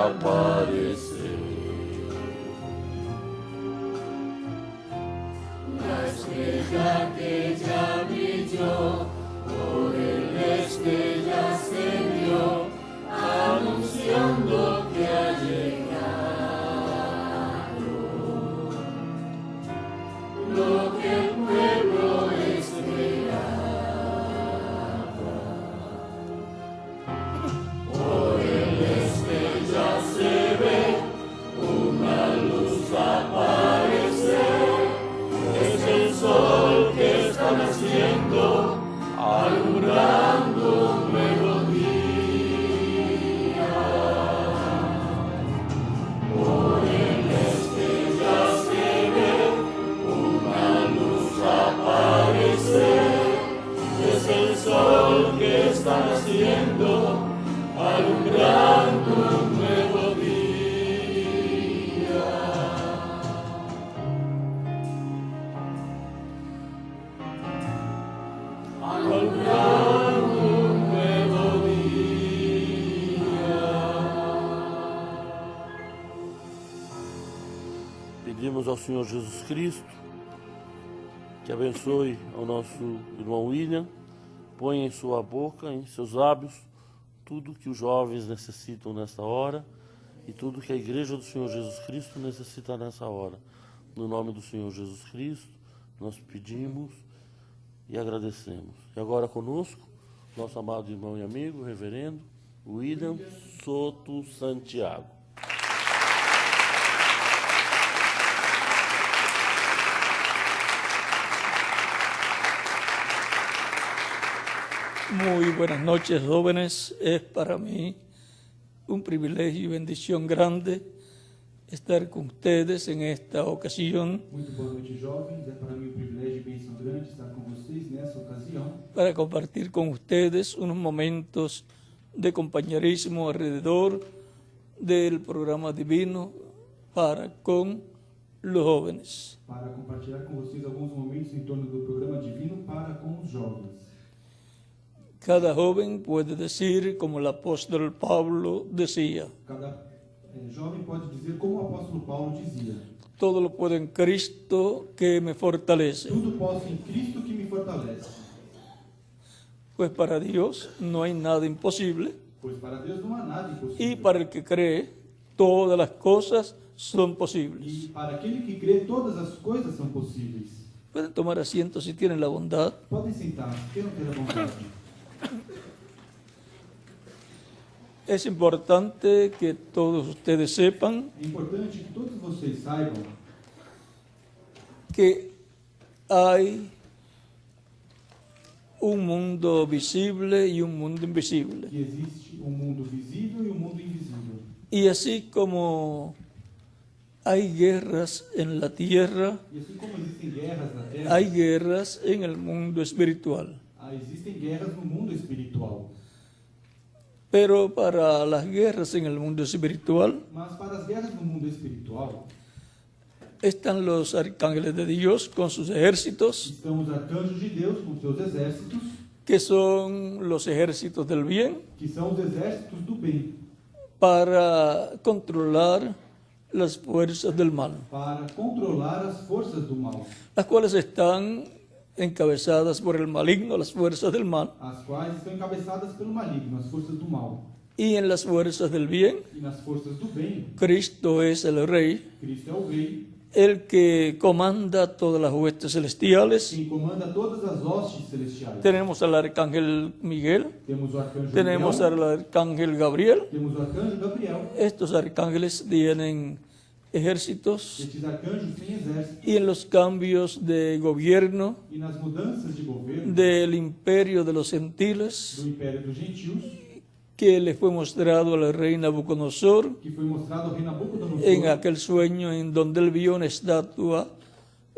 aparecer. La estrella que ya brilló, por el este ya se vio, anunciando que ha llegado lo que el pueblo esperaba. Por el este ya se ve una luz aparecer, es el sol que está naciendo, alumbrando un nuevo día. Por el este ya se ve una luz aparecer, es el sol que está naciendo, alumbrando un nuevo día. Alumbrando un nuevo día. Pedimos ao Senhor Jesus Cristo que abençoe ao nosso irmão William, ponha em sua boca, em seus lábios, tudo que os jovens necessitam nesta hora e tudo que a Igreja do Senhor Jesus Cristo necessita nessa hora. No nome do Senhor Jesus Cristo, nós pedimos e agradecemos. E agora conosco, nosso amado irmão e amigo, reverendo William Soto Santiago. Muy buenas noches, jóvenes. Es para mí un privilegio y bendición grande estar con ustedes en esta ocasión. Muito boa noite, jovens. É para mim um privilégio e bênção grande estar com vocês nessa ocasião. Para compartir con ustedes unos momentos de compañerismo alrededor del programa divino para con los jóvenes. Para compartilhar com vocês alguns momentos em torno do programa divino para com os jovens. Cada joven puede decir, como el apóstol Pablo decía, Cada jovem pode dizer como o apóstolo Paulo dizia: todo lo puedo en Cristo que me fortalece. tudo posso em Cristo que me fortalece. Pues para Dios no hay nada imposible Pois para Deus não há nada y impossível. para el que cree todas las cosas son E posibles. para aquele que crê, todas as coisas são possíveis. Pueden tomar asiento si tienen la bondad. Podem sentar, queiram ter a vontade. Es importante que todos ustedes sepan É importante que todos vocês saibam que hay un mundo visible y un mundo invisible. que existe um mundo visível e um mundo invisível. Y así como hay guerras en la tierra, E assim como existem guerras na Terra, hay guerras en el mundo espiritual. existem guerras no mundo espiritual. Pero para las guerras en el mundo espiritual Mas para as guerras no mundo espiritual, están los arcángeles de Dios con sus ejércitos, estão os arcanjos de Deus com seus exércitos, que son los ejércitos del bien, que são os exércitos do bem, para controlar las fuerzas del mal, para controlar as forças do mal, las cuales están encabezadas por el maligno, las fuerzas del mal, as quais estão encabeçadas pelo maligno, as forças do mal. y en las fuerzas del bien, E nas forças do bem, Cristo es el Rey, Cristo é o rei, el que comanda todas las huestes celestiales. quem comanda todas as hostes celestiais. Tenemos al arcángel Miguel, Temos o arcanjo tenemos Miguel, al arcángel Gabriel. temos o arcanjo Gabriel. Estos arcángeles tienen ejércitos Estes arcanjos têm exércitos. y en los cambios de gobierno E nas mudanças de governo del imperio de los gentiles do Império dos Gentios, que le fue mostrado al rey Nabucodonosor que foi mostrado ao rei Nabucodonosor, en aquel sueño en donde él vio una estatua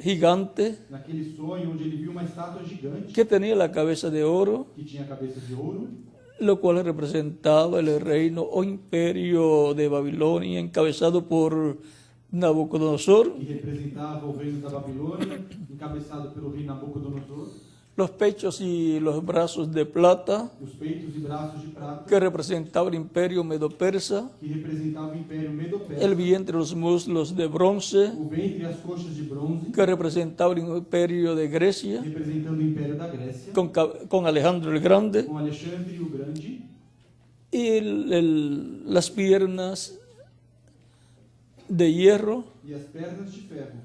gigante naquele sonho onde ele viu uma estátua gigante que tenía la cabeza de oro, que tinha cabeça de ouro, lo cual representaba el reino o imperio de Babilonia encabezado por Nabucodonosor, que representava o reino da Babilônia, encabeçado pelo rei Nabucodonosor, los pechos y los brazos de plata, os peitos e braços de prata, que representaba el imperio medo-persa, que representava o Império Medo-Persa, el vientre y los muslos de bronce, o ventre e as coxas de bronze, que representaba el imperio de Grecia, representando o Império da Grécia, con Alejandro el Grande, com Alexandre o Grande, y las piernas de hierro, e as pernas de ferro,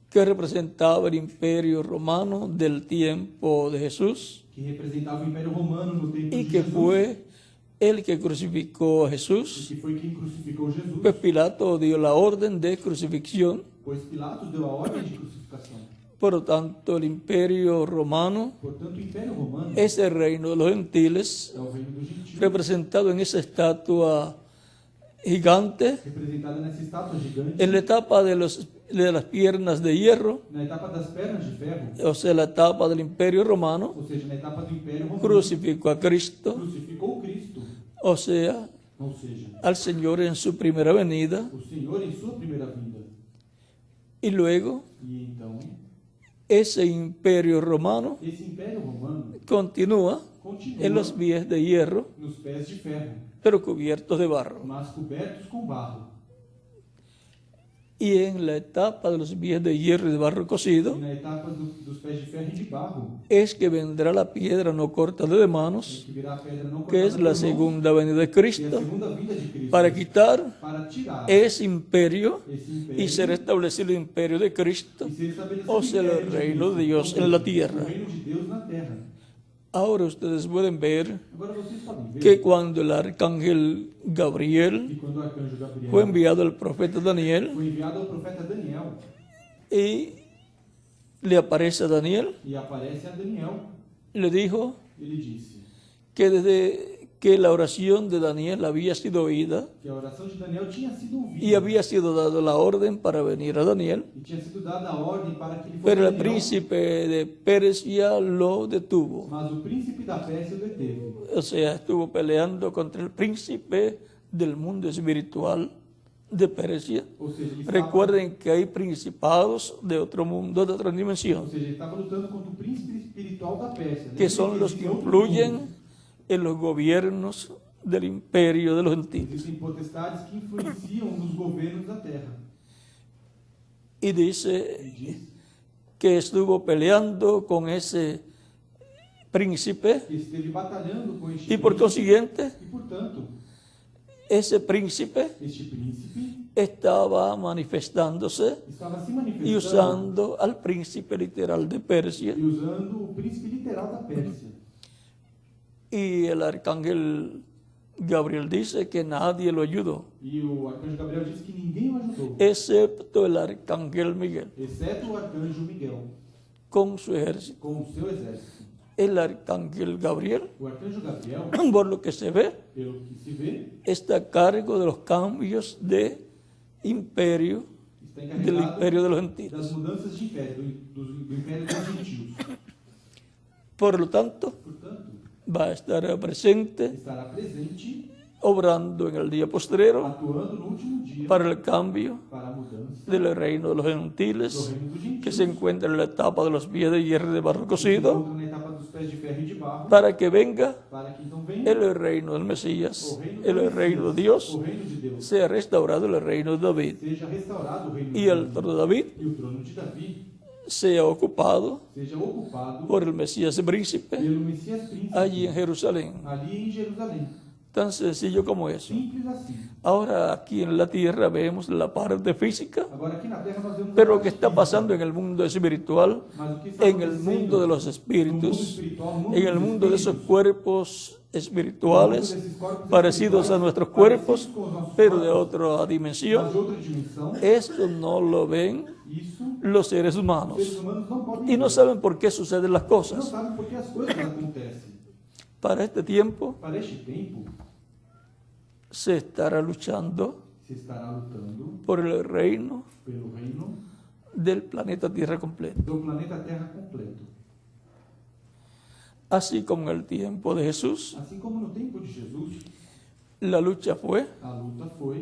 que representaba el imperio romano del tiempo de Jesús, que representava o Império Romano no tempo y de que Jesus, fue el que crucificó a e Jesús. que foi quem crucificou Jesus, Pues Pilato dio la orden de crucifixión. pois Pilatos deu a ordem de crucificação. Por lo tanto, el imperio romano Portanto, o Império Romano es el reino de los gentiles, é o reino dos gentios, representado en esa estatua gigante, representada nessa estátua gigante, en la etapa de las piernas de hierro, na etapa das pernas de ferro, o sea, la etapa del imperio romano, ou seja, na etapa do Império Romano, crucificó a Cristo, crucificou Cristo, o sea, ou seja, al Señor en su primera venida, o Senhor em sua primeira vinda. y luego E então, ese imperio romano esse Império Romano continúa en los continua pies de hierro, nos pés de ferro, pero cubiertos de barro. mas cobertos com barro. Y en la etapa de los pies de hierro y de barro E cocido, na etapa dos pés de ferro e de barro, es que vendrá la piedra no cortada de manos, que virá a pedra não que es cortada la por mãos, segunda venida de que é a Cristo, segunda vinda de Cristo, para quitar para tirar ese imperio esse y império ser establecido el imperio de Cristo, e ser estabelecido o sea, el império de reino de Cristo, Dios ou en la seja, tierra. o reino de Deus na terra. Ahora ustedes pueden ver Agora vocês podem ver que cuando el arcángel Gabriel que quando o arcanjo Gabriel fue enviado al profeta Daniel foi enviado ao profeta Daniel y le aparece a Daniel, e aparece a Daniel, le dijo ele disse que desde que la oración de Daniel había sido oída que a oração de Daniel tinha sido ouvida y había sido dada la orden para venir a Daniel, e tinha sido dada a ordem para que ele fosse pero el Daniel, príncipe de Persia lo detuvo. mas o príncipe da Pérsia o deteve. O sea, estuvo peleando contra el príncipe del mundo espiritual de Persia. Ou seja, ele estava, Recuerden que hay principados de otro mundo, de otra ou dimensión, seja, ele estava lutando contra o príncipe espiritual da Pérsia, né? que son los que influyen en los gobiernos del imperio de los gentiles. Existem potestades que influenciam nos governos da terra. Y E dice diz que estuvo peleando con ese príncipe que esteve batalhando com este y por príncipe, consiguiente e portanto, ese príncipe este príncipe estaba manifestándose estava se y manifestando usando al príncipe literal de Persia, e usando o príncipe literal da Pérsia. y el arcángel Gabriel dice que nadie lo ayudó, E o arcanjo Gabriel disse que ninguém o ajudou, excepto el arcángel Miguel exceto o arcanjo Miguel, con su ejército. com o seu exército. El arcángel Gabriel, O arcanjo Gabriel, por lo que se ve, pelo que se vê, está a cargo de los cambios de imperio, está del encarregado imperio de los das gentiles. mudanças de império, do império dos gentios. Por lo tanto, Portanto, va a estar presente, estará presente, obrando en el día postrero atuando no último dia para el cambio para a mudança del reino de los do gentiles, reino dos que gentios, se encuentra en la etapa de los pies de hierro y de barro se cocido, encontra na etapa dos pés de ferro e de barro, para que venga para que então venha el reino del Mesías, o reino do el Messias, reino de Dios, o reino de Deus, sea restaurado el reino de David, seja restaurado o reino y de el David, trono de David e o trono de Davi sea ocupado seja ocupado por el Mesías príncipe pelo Messias príncipe allí en Jerusalén. ali em Jerusalém. Tan sencillo como eso. Simples assim. Ahora aquí en la tierra vemos la parte física, Agora aqui na terra nós vemos pero a lo que parte está física, pasando en el mundo espiritual, mas o que está en el acontecendo mundo de los no mundo espíritus, espiritual, no mundo en el dos mundo de esos espíritus, cuerpos espirituales desses corpos parecidos a espirituais, nuestros parecidos cuerpos, com os nossos pero de corpos, otra mas dimensión. de outra dimensão, Esto no lo ven isso los seres os seres humanos humanos não podem y no ver. saben por qué suceden las Não cosas. sabem por que as coisas acontecem. Para este tiempo Para este tempo, se estará luchando se estará lutando por el reino pelo reino del planeta Tierra completo. do planeta Terra completo. Así como en el tiempo de Jesús, Assim como no tempo de Jesus, la lucha fue a luta foi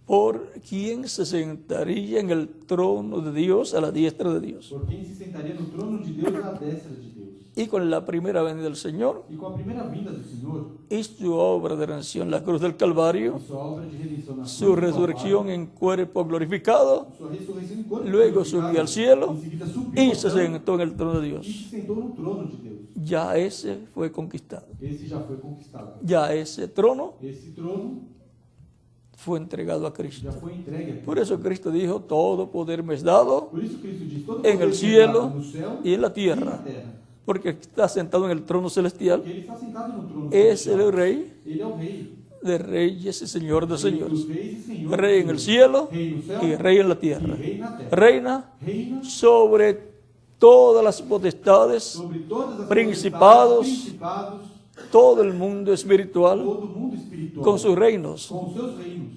por quién se sentaría en el trono de Dios a la diestra de Dios. por quem se sentaria no trono de Deus à destra de Deus. y con la primera venida del Señor E com a primeira vinda do Senhor, y su obra de redención en la cruz del Calvario, e sua obra de redenção na cruz su do resurrección en cuerpo glorificado, Calvário, sua ressurreição em corpo luego glorificado, subió al cielo em seguida subiu y ao se céu, sentó en el trono de e Dios. se sentou no trono de Deus. Ya ese fue conquistado. Esse já foi conquistado. Ya ese trono Esse trono fue entregado a Cristo. já foi entregue a Cristo. Por eso Cristo dijo, todo poder me es dado Por isso Cristo diz, todo en poder el me é cielo dado no céu y en la e na tierra, terra. porque está sentado en el trono celestial. Porque ele está sentado no trono Es celestial. el Rey Ele é o rei. de reyes y Señor de Rei dos señores. reis e senhor Rey en el cielo Rei no céu y Rey en la e tierra. rei na terra. Reina Reina sobre todas las potestades, sobre todas as principados, potestades, principados, todo el mundo espiritual todo o mundo espiritual, con sus reinos. com os seus reinos.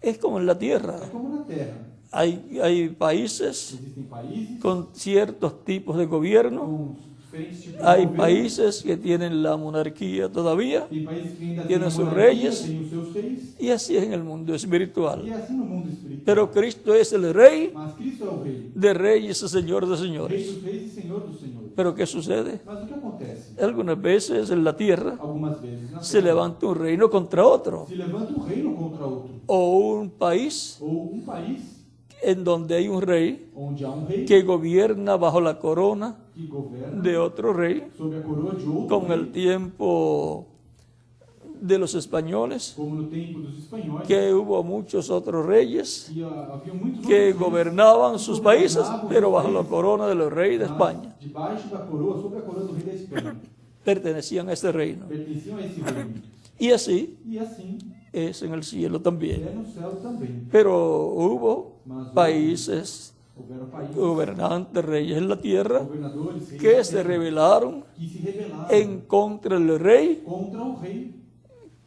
Es como en la tierra. É como na terra. Hay países Existem países con ciertos tipos de gobierno. com diferentes tipos Hay de governo. países que tienen la monarquía todavía. Tem países que ainda tienen têm a sus monarquia, reyes. têm os seus reis. Y así es en el mundo E espiritual. é assim no mundo espiritual. Pero Cristo es el Rey Mas Cristo é o rei. de reyes y Señor de Rei señores. dos reis e senhor dos senhores. Pero ¿qué sucede? Mas o que acontece? Algunas veces en la tierra Algumas vezes na se terra levanta un reino contra otro. se levanta um reino contra outro. O un país Ou um país en donde hay un rey onde há um rei que gobierna bajo la corona que governa de otro rey, sob a coroa de outro con rei, el tiempo de los españoles, como no tempo dos espanhóis, que hubo muchos otros reyes que havia muitos que outros reis gobernaban que sus países, governavam pero os bajo la países, corona del rey de mas España. debaixo da coroa, sob a coroa do rei da Espanha. Pertenecían a este reino. Pertenciam a esse reino. Y así E assim es en el cielo también. é no céu também. Pero hubo Mas países, houveram países, gobernantes, reyes en la tierra, governadores, reis que da se terra, rebelaron que se rebelaram en contra del rey contra o rei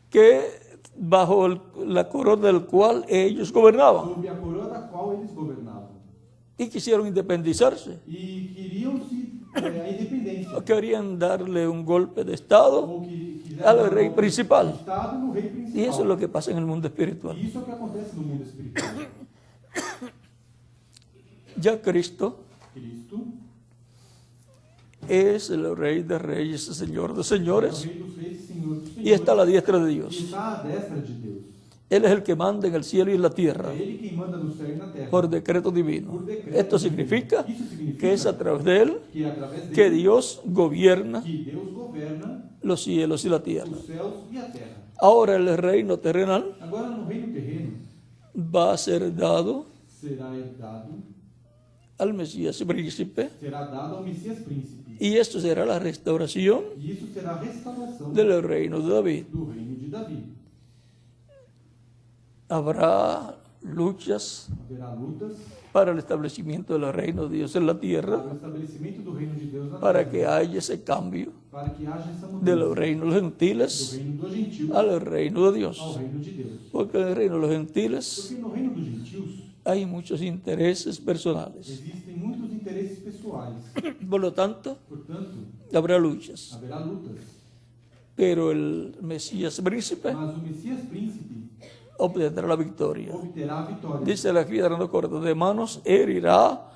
que bajo la corona del cual ellos gobernaban, sob a coroa da qual eles governavam. y quisieron independizarse. E queriam-se a independência. Querían darle un golpe de estado Ou que quiseram al dar rey um principal. Estado no rei principal. Y eso es lo que pasa en el mundo espiritual. E isso é o que acontece no mundo espiritual. Ya Cristo Cristo es el Rey de reyes y Señor de é o señores, rei dos reis e senhor dos senhores. y está a la diestra de E Dios. está à destra de Deus. Él es el que manda en el cielo y en la tierra É ele quem manda no céu e na terra. por decreto divino. Por decreto Esto divino. significa Isso significa que es a través de Él que através dele que Dios gobierna que Deus governa los cielos y la tierra. os céus e a terra. Ahora el reino terrenal Agora no reino terreno va a ser dado será herdado, al Mesías príncipe, será dado ao Messias príncipe. y esto será la restauración E isso será a restauração del reino de David. do reino de Davi. Habrá luchas Haverá lutas para el establecimiento del reino de Dios en la para tierra, o estabelecimento do reino de Deus na para terra, que haya ese cambio para que haja essa de los mudança reinos do gentiles reino dos gentios al reino de ao Dios. reino de Deus. Porque en el reino de los gentiles Porque no reino dos gentios hay muchos intereses personales. existem muitos interesses pessoais. Por lo tanto, Portanto, habrá luchas. haverá lutas. Pero el Mesías príncipe Mas o Messias príncipe obtendrá la victoria. obterá a vitória. Dice la escritura no corta de manos, herirá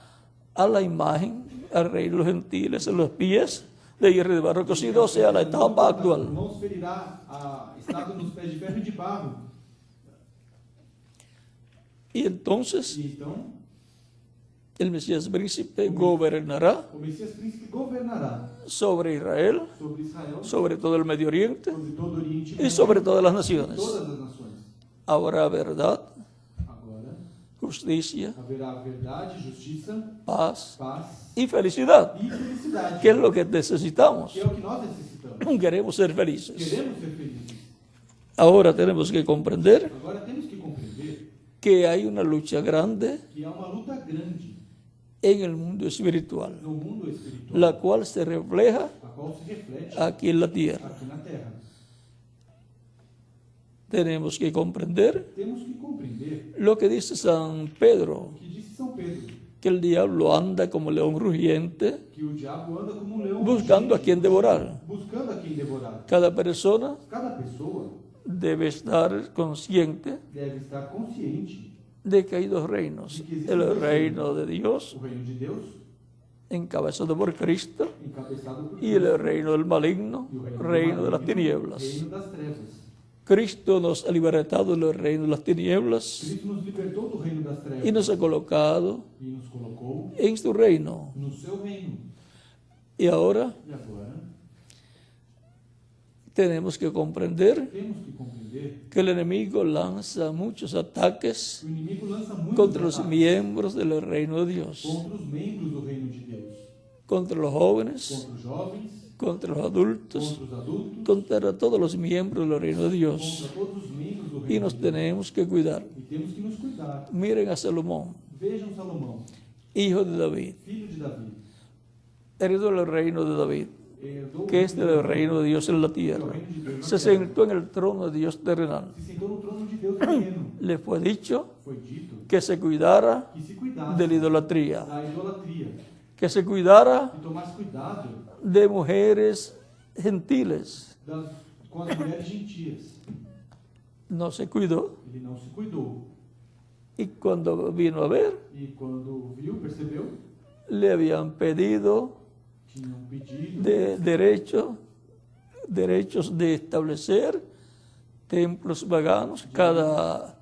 a la imagen, al rey de los gentiles, en los pies de hierro y de barro cocido, o sea, la etapa actual. Não se ferirá a estátua nos pés de ferro e de barro. Y entonces E então, el Mesías príncipe gobernará o Messias príncipe governará sobre Israel, sobre Israel, sobre todo el Medio Oriente sobre todo o Oriente y Médio, sobre todas las e naciones. todas as nações. Habrá verdad, Agora, justicia, haverá verdade, justiça, paz paz y felicidad, e felicidade. que es lo que necesitamos. Que é o que nós necessitamos. Queremos ser felices. Queremos ser felizes. Ahora tenemos que comprender Agora temos que compreender que hay una lucha grande que há uma luta grande en el mundo espiritual, no mundo espiritual, la cual se refleja a qual se reflete aquí en la tierra. aqui na terra. Tenemos que comprender Temos que compreender lo que dice San Pedro, o que disse São Pedro, que el diablo anda como león rugiente que o diabo anda como um leão buscando a rugente, quien devorar. buscando a quem devorar. Cada persona Cada pessoa debe estar consciente deve estar consciente de que hay dos reinos, el reino de Dios o reino de Deus encabezado por Cristo, encabeçado por y el reino del maligno, e o reino de do las maligno, tinieblas. reino das trevas. Cristo nos ha libertado del reino de las tinieblas Cristo nos libertou do reino das trevas y nos ha colocado e nos colocou en su reino. no seu reino. Y ahora E agora tenemos que comprender temos que compreender que el enemigo lanza muchos ataques que o inimigo lança muitos contra los ataques miembros del reino de Dios, contra os membros do reino de Deus, contra los jóvenes, contra os jovens, contra los adultos, contra os adultos, contra todos los miembros del reino de Dios. contra todos os membros do Y reino nos de Deus. tenemos que cuidar. E temos que nos cuidar. Miren a Salomón, Vejam Salomão, hijo de David, filho de Davi, heredó el reino de David, herdou que es del reino de Dios en la tierra. Se sentó en el trono de Dios terrenal. se sentou no trono de Deus terreno. Le fue dicho Foi dito que se cuidara que se cuidasse de la idolatría, da idolatria, que se cuidara que tomasse cuidado de mujeres gentiles. com as mulheres gentias. No se cuidó, Ele não se cuidou. y cuando vino a ver, E quando viu, percebeu, le habían pedido tinham pedido de derechos de establecer templos paganos, cada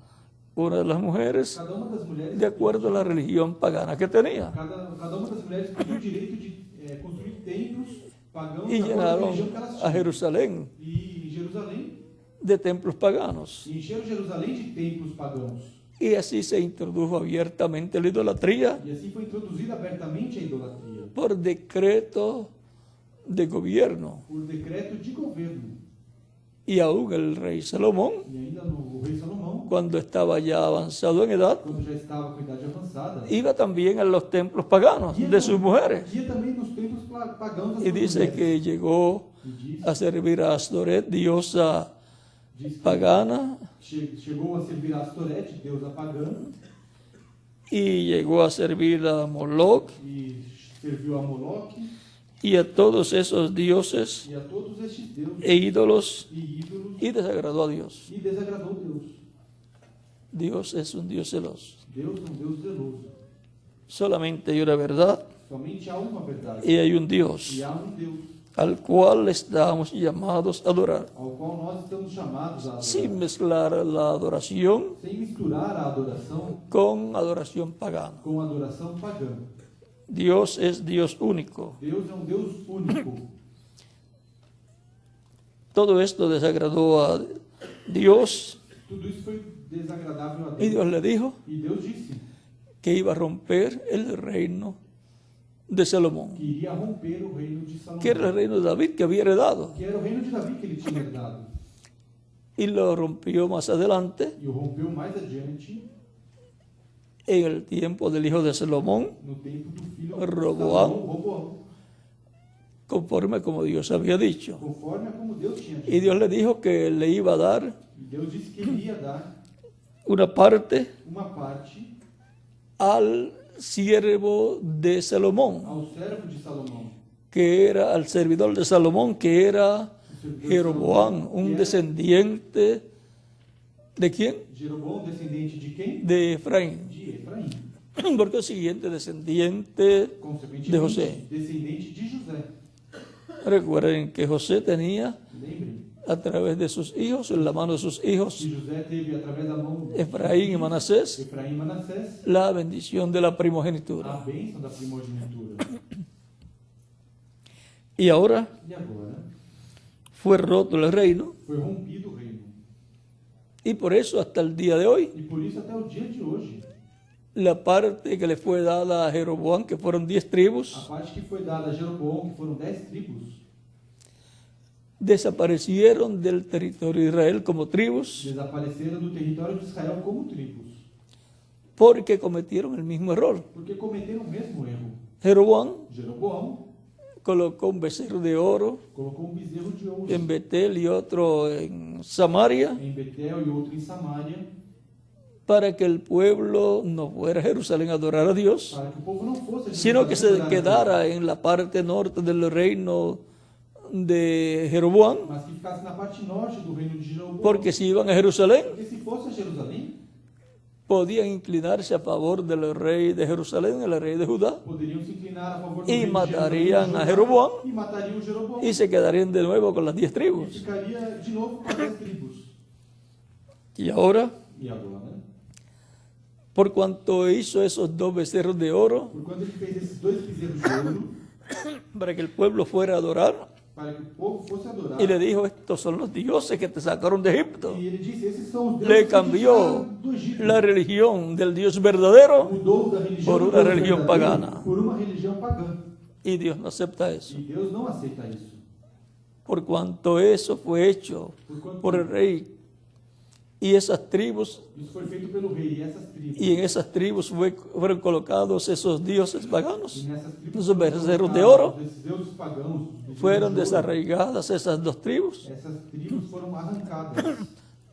una de las mujeres, cada uma das mulheres de acuerdo a la religión pagana que tenía. cada uma das mulheres pediu o direito de construir templos pagãos Y de acordo com a llenaron religião que elas a tinham. Jerusalén E Jerusalém, de templos paganos. e encheram Jerusalém de templos pagãos. Y así se introdujo abiertamente la idolatría E assim foi introduzida abertamente a idolatria, por decreto de gobierno. por decreto de governo. Y aún el rey Salomón, E ainda o rei Salomão, cuando estaba ya avanzado en edad, quando já estava com idade avançada, iba también a los templos paganos de sus mujeres. ia também nos templos pagãos das Y suas dice mulheres. que llegó E diz, a servir a Astoret, diosa diz que pagana, chegou a servir a Astorete, deusa pagã, y llegó a servir a Moloch e serviu a Moloque y a todos esos dioses e a todos estes deuses e ídolos, e ídolos, y desagradó a Dios. e desagradou Deus. Dios es un Dios celoso. Deus é um Deus zeloso. Solamente hay una verdad Somente há uma verdade. y hay un Dios E há um Deus al cual estamos llamados a adorar, ao qual nós estamos chamados a adorar. sin mezclar la adoración Sem misturar a adoração con adoración pagana. com adoração pagã. Dios es Dios único. Deus é um Deus único. Todo esto desagradó a Dios Tudo isso foi desagradável a y Deus. Dios le dijo E Deus disse que iba a romper el reino de Salomón, que iria romper o reino de Salomão, que era el reino de David que había heredado, que era o reino de Davi que ele tinha herdado. y lo rompió más adelante E o rompeu mais adiante en el tiempo del hijo de Salomón, no tempo do filho Roboão. Salomão, Roboão, conforme como Dios había dicho. conforme a como Deus tinha Y dito. Dios le dijo que le iba a dar E Deus disse que ele ia dar una parte uma parte al siervo de Salomón, ao servo de Salomão, que era al servidor de Salomón, que era Jeroboam, un descendiente de quién? Jeroboão, descendente de quem? De Efraín. De Efraim. Por consiguiente, descendiente de Consequentemente, José. descendente de José. Recuerden que José tenía Lembrem a través de sus hijos, en la mano de sus hijos, que José teve através da mão de Efraín y Manasés, Efraim e Manassés la bendición de la a primogenitura. bênção da primogenitura. Y ahora E agora fue roto el reino, foi rompido o reino. y por eso hasta el día de hoy E por isso até o dia de hoje, la parte que le fue dada a Jeroboam, que fueron 10 a tribus, parte que foi dada a Jeroboão, que foram 10 tribos, desaparecieron del territorio de Israel como tribus desapareceram do território de Israel como tribos, porque cometieron el mismo error. porque cometeram o mesmo erro. Jeroboam Jeroboão colocó un becerro de oro colocou um bezerro de ouro en Betel y otro en Samaria em Betel e outro em Samaria, para que el pueblo no fuera a Jerusalén a adorar a Dios, para que o povo não fosse a sino que se Jerusalém adorar a Deus, quedara en la parte norte del reino de Jeroboam, mas que ficasse na parte norte do reino de Jeroboão. porque si iban a Jerusalén, Porque se fosse a Jerusalém, podían inclinarse a favor del rey de Jerusalén, el rey de Judá, poderiam se inclinar a favor do y rei de matarían Jerusalém, a Jeroboam e matariam Jeroboam, y se quedarían de nuevo con las 10 e tribus. ficaria de novo com as 10 tribos. Y ahora, E agora, por cuanto hizo esos 2 becerros de oro por quando ele fez esses 2 bezerros de ouro, para que el pueblo fuera a adorar, para que o povo fosse adorar, y le dijo, estos son los dioses que te sacaron de Egipto. e ele disse, esses são os deuses Le que te cambió tiraram do Egito. la religión del Dios verdadero Mudou da religião por do una Deus religión verdadeiro pagana. por uma religião pagã. Y Dios no acepta eso. E Deus não aceita isso. Por cuanto eso fue hecho por el rey y esas tribus, Isso foi feito pelo rei e essas tribos. y en esas tribus fueron colocados esos dioses paganos, E nessas tribos esos foram becerros de colocados oro, esses deuses pagãos, os fueron deuses de ouro. desarraigadas esas 2 tribus Essas tribos foram arrancadas.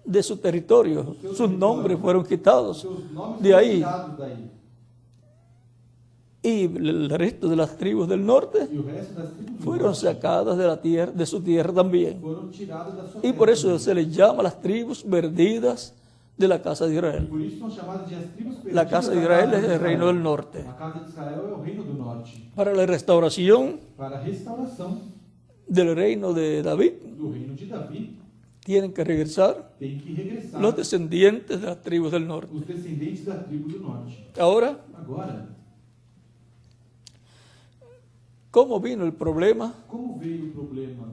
de su territorio, sus nombres fueron quitados Seus nomes de foram ahí, tirados daí. y el resto de las tribus del norte E o resto das tribos do fueron norte sacadas de la tierra, de su tierra también. foram tirados da sua Y terra por eso também. se les llama las tribus perdidas de la casa de Israel. Por isso são chamadas de as tribos perdidas. La casa de da Israel casa es de el reino del Israel. norte. A casa de Israel é o reino do norte. Para la restauración Para a restauração del reino de David, do reino de Davi, tienen que regresar tem que regressar los descendientes de las tribus del norte. os descendentes da tribo do norte. Ahora, Agora, ¿cómo vino el problema? como veio o problema?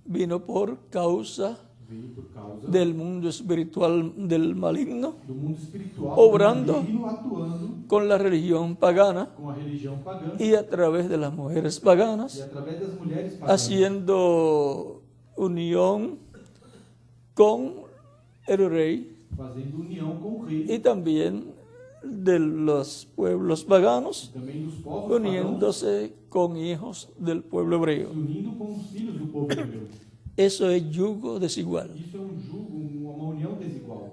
Vino por causa Veio por causa del mundo espiritual del maligno, do mundo espiritual, Obrando. do maligno atuando con la religión pagana com a religião pagã y a través de las mujeres e paganas, através das mulheres pagãs, haciendo unión con el rey fazendo união com o rei y también de los pueblos paganos, e também dos povos pagãos, uniéndose con hijos del pueblo se hebreo. unindo com os filhos do povo hebreu. Eso es yugo desigual. Isso é um jugo, uma união desigual.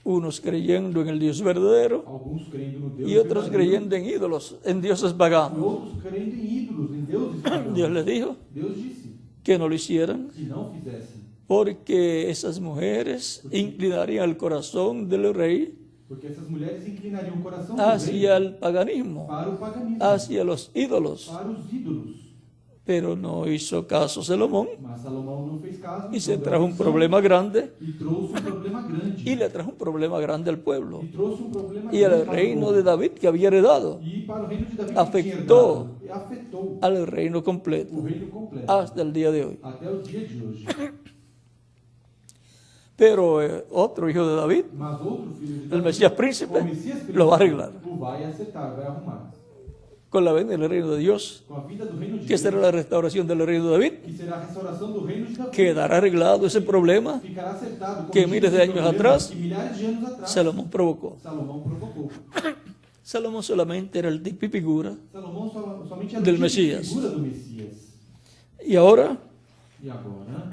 Unos creyendo en el Dios verdadero Alguns crendo no Deus y otros verdadeiro, creyendo en ídolos, en dioses e paganos. outros crendo em ídolos, em deuses pagãos. Dios les dijo Deus disse que no lo hicieran que não fizessem, porque esas mujeres inclinarían el corazón del rey porque essas mulheres inclinariam o coração do hacia rei el paganismo, para o paganismo, hacia los ídolos. para os ídolos. Pero no hizo caso Salomón Mas Salomão não fez caso, y se não deu trajo un atenção, problema grande e trouxe um problema grande. y le trajo un problema grande al pueblo E trouxe um problema y grande al para o reino povo. de David que había heredado, E para o reino de Davi afectou que tinha herdado, e afetou al reino completo o reino completo hasta el día de hoy. até o dia de hoje. Pero otro hijo de David, Mas outro filho de el Davi, Mesías príncipe, o Messias príncipe, lo va a arreglar o vai acertar, vai arrumar. con la venida del reino de Dios, Com a vida do reino de que Deus, será la restauración del reino de David, que será a restauração do reino de Davi. quedará arreglado ese problema Ficará acertado como que diz miles de esse años problema atrás que milhares de anos atrás Salomón provocó. Salomão provocou. Salomón solamente era el tipo y figura. Salomão somente era Del o tipo de Messias. figura do Messias. Y ahora, E agora,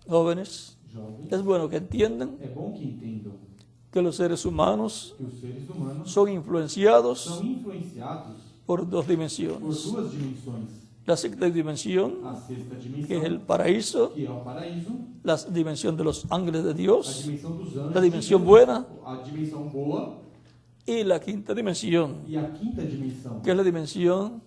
jóvenes, jovens, es bueno que entiendan é bom que entendam que los seres humanos que os seres humanos son influenciados são influenciados por 2 por dimensiones. 2 dimensões. La sexta dimensión, A sexta que es el dimensão, paraíso, que é o paraíso, la dimensión de los ángeles de a Dios, dimensão dos anjos, la dimensión buena, a dimensão boa y la quinta dimensión, e a quinta dimensão, que es la dimensión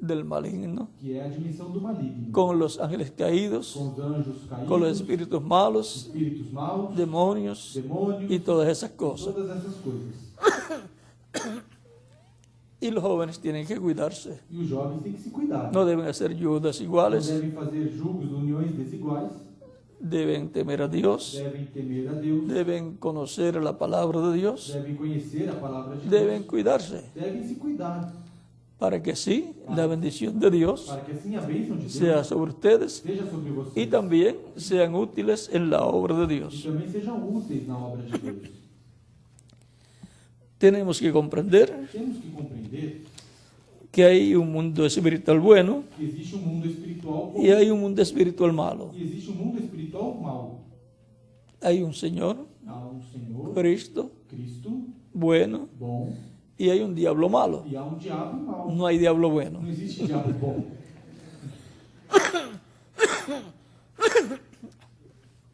del maligno, que é a dimensão do maligno, con los ángeles caídos, com os anjos caídos, con los espíritus malos, espíritus maus, demonios demônios, y todas esas cosas. todas essas coisas. Y los jóvenes tienen que cuidarse. E os jovens têm que se cuidar. No deben hacer yugos Não desiguales, devem fazer julgos, uniões desiguais, deben temer a Dios, devem temer a Deus, deben conocer la palabra de Dios, devem conhecer a palavra de deben Deus, cuidarse, devem se cuidar, para que así la bendición de Dios para que assim a bênção de sea Deus sobre ustedes seja sobre vocês y también sean útiles en la obra de e Dios. também sejam úteis na obra de Deus. Tenemos que comprender Temos que compreender que hay un mundo espiritual bueno que existe um mundo espiritual bom y hay un mundo espiritual malo. e existe um mundo espiritual mau. Hay un Señor, Há um Senhor, Cristo, Cristo, bueno, bom, y hay un diablo malo. e há um diabo mau. No hay diablo bueno. Não existe diabo bom.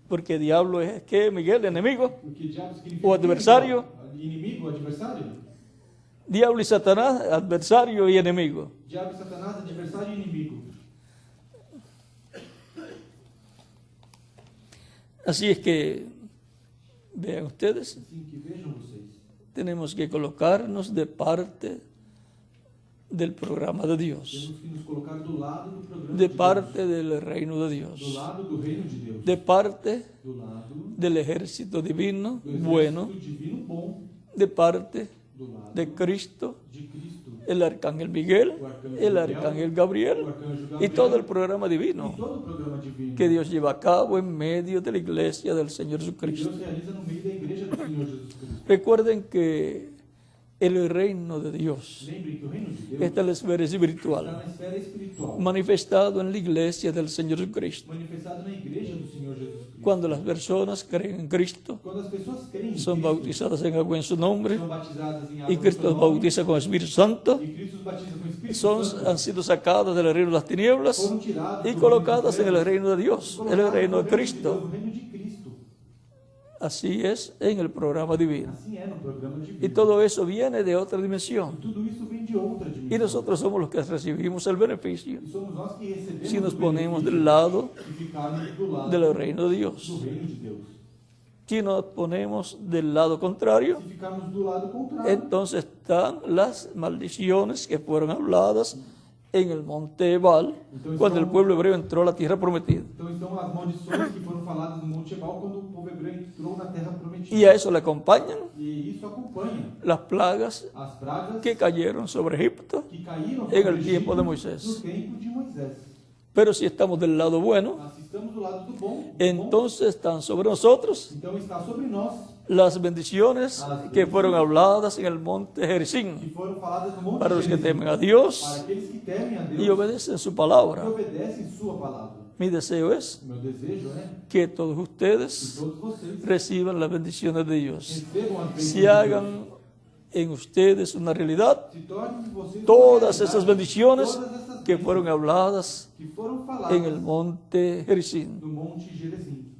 Porque diablo es que Miguel, enemigo, Porque diabo significa o adversário. Inimigo, adversário. Diablo y Satanás, adversario y enemigo. Diabo e Satanás, adversário e inimigo. Así es que, vean ustedes, Assim que vejam vocês. tenemos que colocarnos de parte del programa de Dios, Temos que nos colocar do lado do programa de de parte del reino de Deus. Do Dios, lado do reino de Deus. de parte Do lado del ejército divino, do exército bueno, divino bom. de parte Do lado de Cristo, de Cristo. el arcángel Miguel, el arcángel Gabriel O arcanjo y Gabriel. todo el programa E divino todo o programa divino. que Dios lleva a cabo en medio de la iglesia del Señor Que Jesucristo. Deus realiza no meio da igreja do Senhor Jesus Cristo. Recuerden que el reino de Dios Lembrem que o reino de Deus está en la esfera está espiritual, na esfera espiritual. manifestado en la iglesia del Señor Jesucristo. Manifestado na igreja do Senhor Jesus Cristo. Cuando las personas creen en Cristo, Quando as pessoas creem em son Cristo, bautizadas en agua en su nombre, são batizadas em água y no Cristo seu los nome, bautiza con el Espíritu Santo, e Cristo os batiza com o Espírito son, Santo, han sido sacadas del reino de las tinieblas foram tirados y do colocadas en reino el reino de Dios, en el colocados reino no de reino Cristo. Deus, no reino de Cristo. Así es en el programa divino. Assim é no programa divino. Y todo eso viene de otra dimensión. Tudo isso vem de outra Y dimensão. nosotros somos los que recibimos el beneficio E somos nós que recebemos si nos o ponemos benefício del lado e ficarmos do lado del reino de do Dios. reino de Deus. Si nos ponemos del lado contrario, Se ficarmos do lado contrário, entonces están las maldiciones que fueron habladas en el monte Ebal, cuando el pueblo hebreo entró a la tierra prometida. então estão as maldições que foram faladas no Monte Ebal quando o povo hebreu entrou na terra prometida. Y a eso le acompañan E isso acompanha las plagas as pragas que cayeron sobre Egipto que caíram en sobre el tiempo de Egito Moisés. no tempo de Moisés. Pero si estamos del lado bueno, Mas se estamos do lado do bom, entonces están sobre nosotros então está sobre nós las bendiciones que fueron habladas en el monte que Gerizim foram faladas no Monte para los que Gerizim, temen a para Dios aqueles que temem a Deus y obedecen su e palabra. obedecem sua palavra. Mi deseo es O meu desejo é que todos que ustedes todos vocês reciban las bendiciones de Dios, recebam as bênçãos se de hagan Deus. en ustedes una realidad Se tornem vocês todas uma esas realidade, bendiciones todas essas que bênçãos fueron habladas que foram faladas en el monte Gerizim. no Monte Gerizim.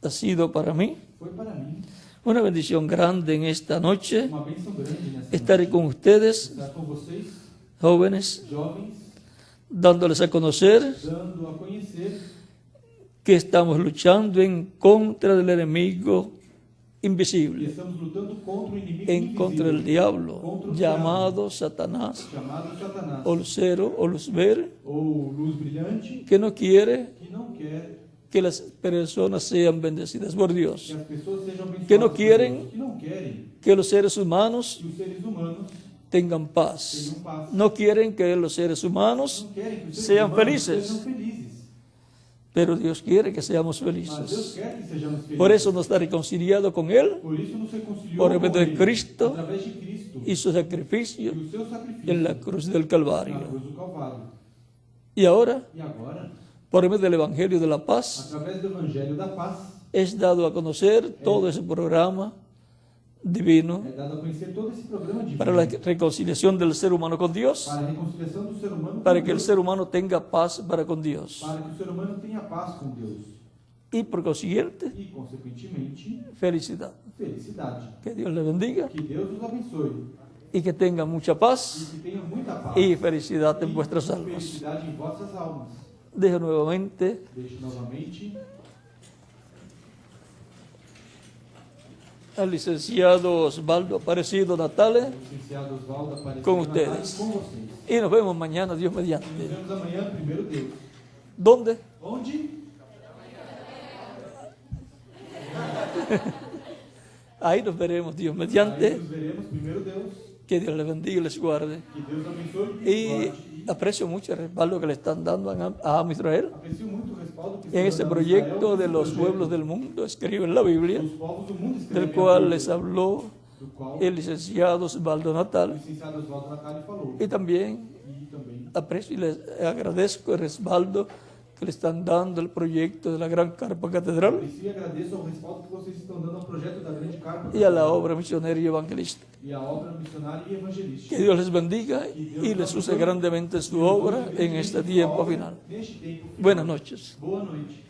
Ha sido para mí Foi para mim una bendición grande en esta noche uma bênção grande nessa estar noite. con ustedes, Estar com vocês, jóvenes, jovens, dándoles a conocer dando a conhecer que estamos luchando en contra del enemigo que invisible, estamos lutando contra o inimigo en contra del invisível, diablo, contra o llamado Satanás, chamado Satanás, o lucero o luzber, ou luz brilhante, que no quiere que não quer que las personas sean bendecidas por que Dios, as pessoas sejam abençoadas Que não por querem Deus, que não querem que los seres humanos que os seres humanos tengan paz, tenham paz, no quieren que los seres humanos não querem que os seres sean humanos felices. sejam felizes, pero Dios quiere que seamos mas Deus felices. quer que sejamos felizes. Por eso nos está reconciliado con Él Por isso nos reconciliou por com medio de Ele, Cristo através de Cristo y su sacrificio e o seu sacrifício en la cruz del na Calvario. cruz do Calvário. Y ahora, E agora, por medio del Evangelio de la Paz, através do Evangelho da Paz, es dado a conocer todo ese programa divino é dado a conhecer todo esse programa divino para la reconciliación del ser humano con Dios, para a reconciliação do ser humano para com que el Deus, ser humano tenga paz para con Dios. para que o ser humano tenha paz com Deus Y por consiguiente, e, consequentemente, felicidad. felicidade. Que Dios le bendiga Que Deus os abençoe y que tengan mucha e paz que tenham muita paz y felicidad en e vuestras almas. felicidade em vossas almas. Dejo nuevamente Deixo novamente al licenciado Osvaldo Aparecido Natale o licenciado Osvaldo Aparecido con Natal ustedes. com vocês. Y nos vemos mañana, Dios Nos mediante. vemos amanhã, primeiro Deus. ¿Dónde? Onde? Ahí nos veremos, Dios Aí mediante. nos veremos, primeiro Deus. Que Dios les bendiga y les guarde. Que Deus abençoe Y guarde. aprecio mucho el respaldo que le están dando a Amo Israel Aprecio muito o respaldo que en está este dando proyecto Israel, de esse los projeto pueblos del mundo, escribe en la Biblia, dos povos do mundo del escrevem a cual Bíblia, les habló do qual el licenciado Osvaldo o Natal. licenciado Osvaldo Natal falou. Y también E também aprecio y les agradezco el respaldo que le están dando al proyecto de la Gran Carpa Catedral aprecio e agradeço ao respaldo que vocês estão dando ao projeto da Grande Carpa y a la obra misionera y evangelística. e à obra missionária e evangelística. Que Dios les bendiga y les use grandemente en su obra en este tiempo final. Neste tempo final. Buenas noches. Boa noite.